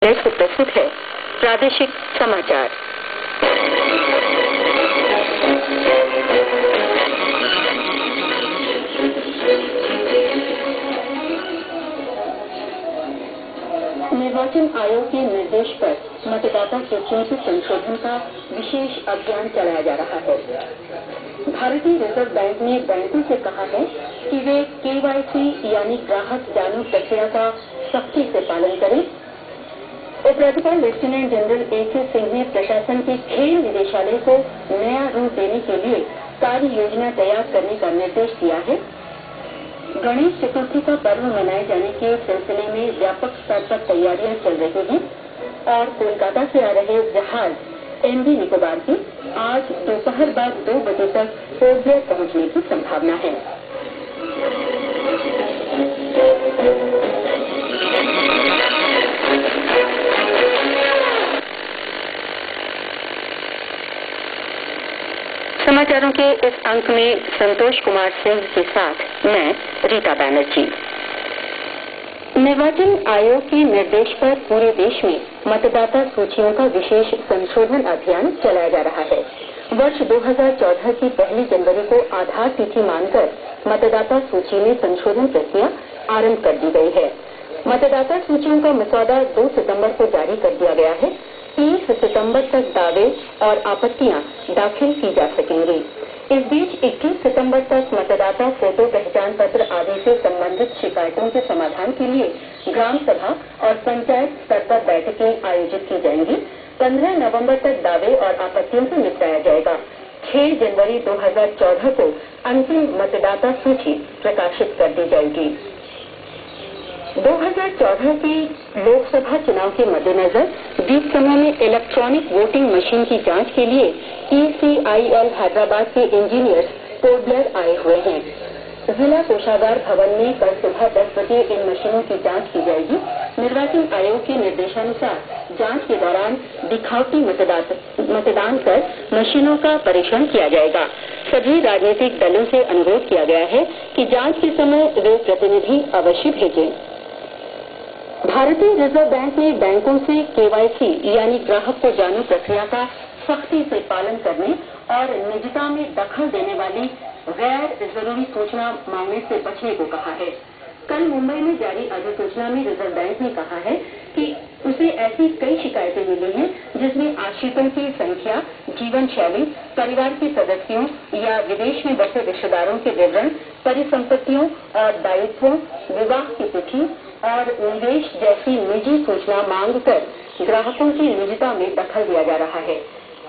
से प्रस्तुत है प्रादेशिक समाचार। निर्वाचन आयोग के निर्देश पर मतदाता सूचियों के संशोधन का विशेष अभियान चलाया जा रहा है। भारतीय रिजर्व बैंक ने बैंकों से कहा है कि वे KYC यानी ग्राहक जागरूक प्रक्रिया का सख्ती से पालन करें। उपराज्यपाल लेफ्टिनेंट जनरल AK सिंह ने प्रशासन के खेल निदेशालय को नया रूप देने के लिए कार्य योजना तैयार करने का निर्देश दिया है। गणेश चतुर्थी का पर्व मनाए जाने के सिलसिले में व्यापक स्तर पर तैयारियां चल रही हैं और कोलकाता से आ रहे जहाज MV निकोबार की आज दोपहर बाद 2 बजे तक पोर्ट ब्लेयर पहुंचने की संभावना है। समाचारों के इस अंक में संतोष कुमार सिंह के साथ मैं रीता बैनर्जी। निर्वाचन आयोग के निर्देश पर पूरे देश में मतदाता सूचियों का विशेष संशोधन अभियान चलाया जा रहा है। वर्ष 2014 की 1 जनवरी को आधार तिथि मानकर मतदाता सूची में संशोधन प्रक्रिया आरंभ कर दी गई है। मतदाता सूचियों का मसौदा 2 सितंबर को जारी कर दिया गया है। 30 सितंबर तक दावे और आपत्तियां दाखिल की जा सकेंगी। इस बीच 21 सितंबर तक मतदाता फोटो पहचान पत्र आदि से संबंधित शिकायतों के समाधान के लिए ग्राम सभा और पंचायत स्तर पर बैठकें आयोजित की जाएंगी। 15 नवंबर तक दावे और आपत्तियों से निपटाया जाएगा। 6 जनवरी 2014 को अंतिम मतदाता सूची प्रकाशित कर दी जाएगी। 2014 के लोकसभा चुनाव के मद्देनजर बीच समय में इलेक्ट्रॉनिक वोटिंग मशीन की जांच के लिए ECIL हैदराबाद के इंजीनियर्स पोर्ट ब्लेयर आए हुए हैं। जिला कोषागार भवन में कल सुबह 10 बजे इन मशीनों की जांच की जाएगी। निर्वाचन आयोग के निर्देशानुसार जांच के दौरान दिखावटी मतदान कर मशीनों का परीक्षण किया जाएगा। सभी राजनीतिक दलों से अनुरोध किया गया है कि जांच के समय वे प्रतिनिधि अवश्य भेजें। भारतीय रिजर्व बैंक ने बैंकों से KYC यानी ग्राहक को जानू प्रक्रिया का सख्ती से पालन करने और निजता में दखल देने वाली गैर जरूरी सूचना मांगने से बचने को कहा है। कल मुंबई में जारी अधिसूचना में रिजर्व बैंक ने कहा है कि उसे ऐसी कई शिकायतें मिली हैं जिसमें आश्रितों की संख्या, जीवन शैली, परिवार के सदस्यों या विदेश में बसे रिश्तेदारों के विवरण, परिसंपत्तियों और दायित्वों, विवाह की तिथि और निवेश जैसी निजी सूचना मांगकर ग्राहकों की निजता में दखल दिया जा रहा है।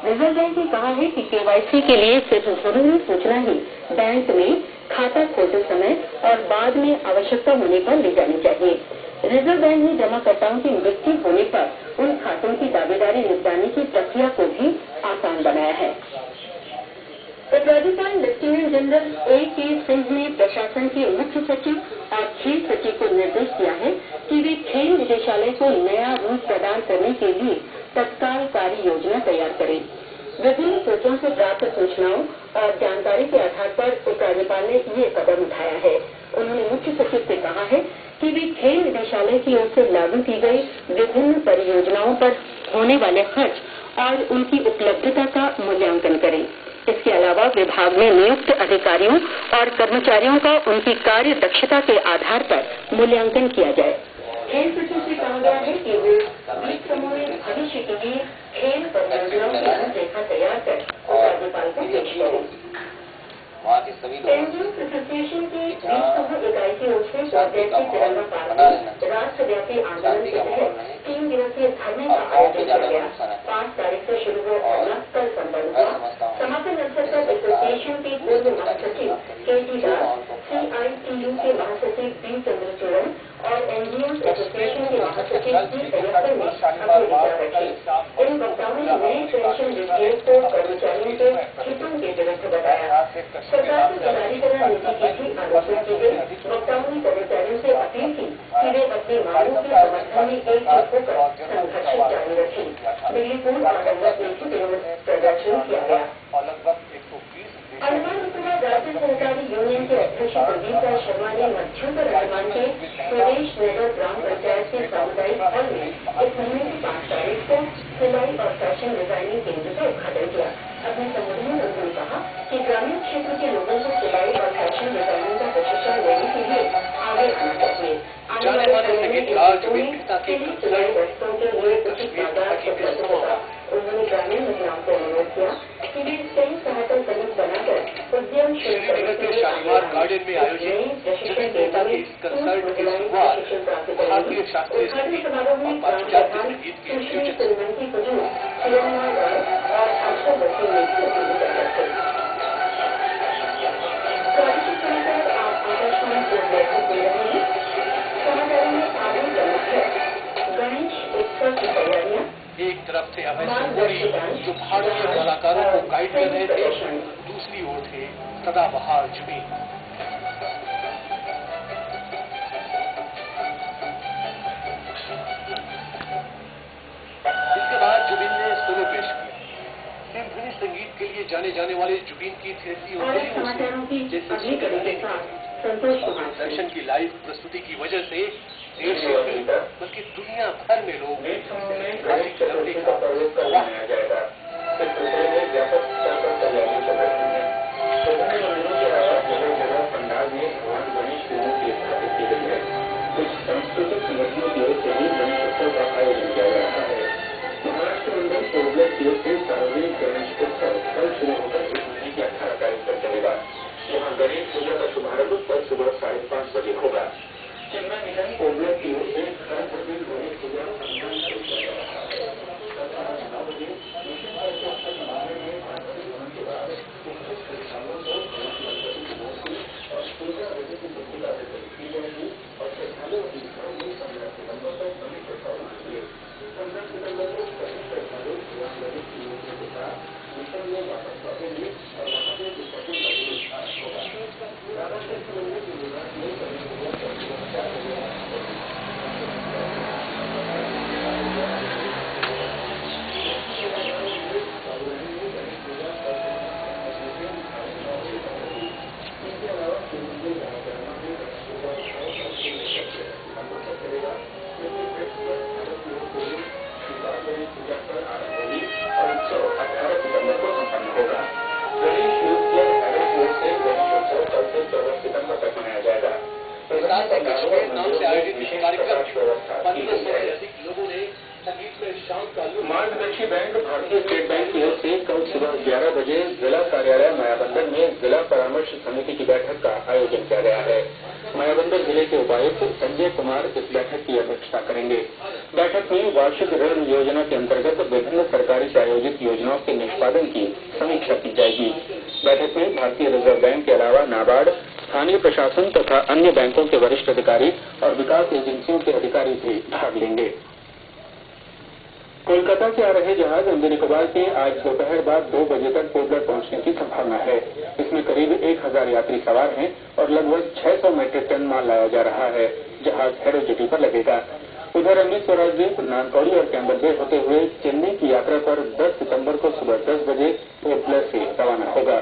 रिजर्व बैंक ने कहा है कि KYC के लिए सिर्फ जरूरी सूचना ही बैंक में खाता खोलते समय और बाद में आवश्यकता होने पर ली जानी चाहिए। रिजर्व बैंक ने जमाकर्ताओं की मृत्यु होने पर उन खातों की दावेदारी निपटाने की प्रक्रिया को भी आसान बनाया है। उपराज्यपाल लेफ्टिनेंट जनरल AK सिंह ने प्रशासन के मुख्य सचिव और खेल सचिव को निर्देश दिया है कि वे खेल निदेशालय को नया रूप प्रदान करने के लिए तत्काल कार्य योजना तैयार करें। विभिन्न स्रोतों से प्राप्त सूचनाओं और जानकारी के आधार पर उपराज्यपाल ने ये कदम उठाया है। उन्होंने मुख्य सचिव से कहा है कि वे खेल निदेशालय की ओर से लागू की गई विभिन्न परियोजनाओं पर होने वाले खर्च और उनकी उपलब्धता का मूल्यांकन करें। इसके अलावा विभाग में नियुक्त अधिकारियों और कर्मचारियों का उनकी कार्य दक्षता के आधार पर मूल्यांकन किया जाए। खेल सचिव से कहा गया है कि वे बीच समूह में भविष्य के लिए खेल परियोजनाओं की रूपरेखा तैयार कर राज्यपाल को पेश करें। एसोसिएशन की 20 समूह इकाई की ओर से स्वास्थ्य तिरंगा पार्क में राष्ट्रव्यापी आंदोलन के तहत 3 दिवसीय धरने का आयोजन किया गया। 5 तारीख से शुरू हुआ धरना कल संपन्न हुआ। समापन अवसर पर एसोसिएशन के पूर्व महासचिव KT दास, CITU के महासचिव B चंद्रचूड़न और NGOs एसोसिएशन के महासचिव C सैय्यद ने अपने विचार रखे। इन वक्ताओं ने नए पेंशन विधेयक को कर्मचारियों के हितों के विरुद्ध बताया। सरकार की जारीकरण नीति की भी आलोचना की गई। वक्ताओं ने कर्मचारियों से अपील की कि वे अपनी मांगों के समर्थन में एकजुट होकर संघर्ष जारी रखें। दिल्ली पूर्व अदालत में भी विरोध प्रदर्शन किया गया। अनुमान राज्य सहकारी यूनियन के अध्यक्ष प्रदीप राज शर्मा ने मध्य अंडमान के प्रदेश नगर ग्राम पंचायत के सामुदायिक हॉल में इस महीने की 5 तारीख को सिलाई और फैशन डिजाइनिंग केंद्र का उद्घाटन किया। अपने संबोधन में उन्होंने कहा कि ग्रामीण क्षेत्र के लोगों को सिलाई और फैशन डिजाइनिंग का प्रशिक्षण लेने के लिए आगे आना चाहिए। आने वाले समय में सिलाई वस्त्रों के लिए उचित बाजार उपलब्ध होगा। उन्होंने ग्रामीण महिलाओं को अनुरोध किया कि वे स्वयं सहायता समूह बनाकर उद्यम शुरू करने के लिए शालीमार गार्डन में आयोजित प्रशिक्षण केंद्र की कंसर्ट की शुरुआत भारतीय शास्त्रीय संगीत और पाश्चात्य संगीत के श्रीमती कुजूर शिरोमणि रॉय और आशा बच्चों ने भी उपस्थित थे। प्रादेशिक समाचार आप आकाशवाणी से सुन रहे हैं। समाचारों में आगे प्रमुख है गणेश उत्सव की तैयारियां। एक तरफ थे अभय सिंह जो भारतीय कलाकारों को गाइड कर रहे थे, दूसरी ओर थे सदाबहार जुबीन। इसके बाद जुबीन ने सोलो पेश किया। सिम्फनी संगीत के लिए जाने जाने वाले जुबीन की थिरती उंगलियों जैसे दर्शन की लाइव प्रस्तुति की वजह से देश में बल्कि दुनिया भर में लोग कुछ सांस्कृतिक संगठनों की ओर से भी गणेश उत्सव का आयोजन किया जा रहा है। महाराष्ट्र मंडल कोबलर की ओर से सार्वजनिक गणेश उत्सव कल शुरू होकर इस महीने की 18 तारीख तक चलेगा। यहाँ गणेश पूजा का शुभारंभ कल सुबह 5:30 बजे होगा। चंदा निगम कोबलर की ओर से सार्वजनिक गणेश पूजा सम्मान शुरू किया जा रहा है। 9 बजे मिशन परिषद के समारोह में राष्ट्रपति भवन के बाद उपस्थित श्रद्धालुओं को गणपति की मूर्ति और पूजा विधि की पुस्तिका वितरित की जाएगी और श्रद्धालु अपने घरों में 15 सितंबर को गणेश उत्सव मनाएंगे। 15 सितंबर को सभी श्रद्धालु गणेश की मूर्ति के साथ मिशन में वापस लौटेंगे और वहां से विसर्जन का भी विश्वास होगा। राधा कृष्ण मंदिर के विभाग में गणेश पूजा का मार्गदर्शी बैंक भारतीय स्टेट बैंक की ओर से कल सुबह 11 बजे जिला कार्यालय मायाबंदर में जिला परामर्श समिति की बैठक का आयोजन किया गया है। मायाबंदर जिले के उपायुक्त संजय कुमार इस बैठक की अध्यक्षता करेंगे। बैठक में वार्षिक ऋण योजना के अंतर्गत विभिन्न सरकारी प्रायोजित योजनाओं के निष्पादन की समीक्षा की जाएगी। बैठक में भारतीय रिजर्व बैंक के अलावा नाबार्ड, स्थानीय प्रशासन तथा अन्य बैंकों के वरिष्ठ अधिकारी और विकास एजेंसियों के अधिकारी भी भाग लेंगे। कोलकाता से आ रहे जहाज अंडमान निकोबार के आज दोपहर बाद 2 बजे तक पोर्टब्लेयर पहुंचने की संभावना है। इसमें करीब 1000 यात्री सवार हैं और लगभग 600 मीट्रिक टन माल लाया जा रहा है। जहाज हेरो जेटी पर लगेगा। उधर अमृत स्वराज द्वीप, नानकौड़ी और कैम्बल बे होते हुए चेन्नई की यात्रा पर 10 सितंबर को सुबह 10 बजे पोर्टब्लेयर से रवाना होगा।